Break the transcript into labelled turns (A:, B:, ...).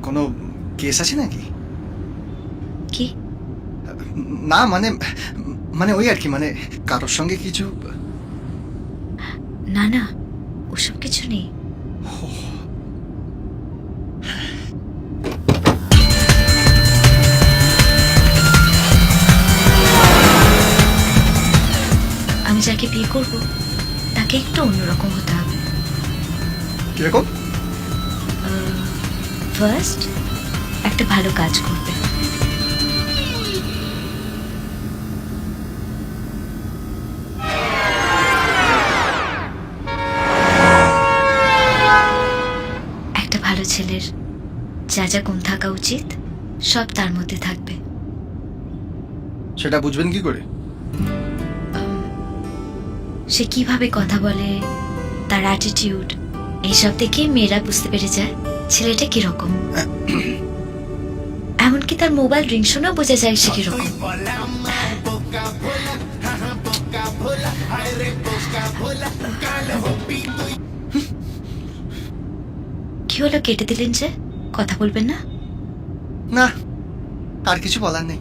A: কোনো কেস আছে নাকি?
B: কি?
A: না মানে মানে ওই আর কি, মানে কারোর সঙ্গে কিছু?
B: না না, ওসব কিছু নেই। আমি যাকে বিয়ে করব তাকে একটু অন্যরকম হতে হবে।
A: কিরকম?
B: ফার্স্ট একটা ভালো কাজ করবে। একটা ভালো ছেলের যা যা গুণ থাকা উচিত সব তার মধ্যে থাকবে।
A: সেটা বুঝবেন কি করে?
B: সে কিভাবে কথা বলে, তার অ্যাটিটিউড, এইসব দেখে মেয়েরা বুঝতে পেরে যায় ছেলেটা কিরকম। এমনকি তার মোবাইল রিং শুনেও বোঝা যায় সে কিরকম। কি হলো, কেটে দিলেন যে? কথা বলবেন না?
A: না, আর কিছু বলার নেই।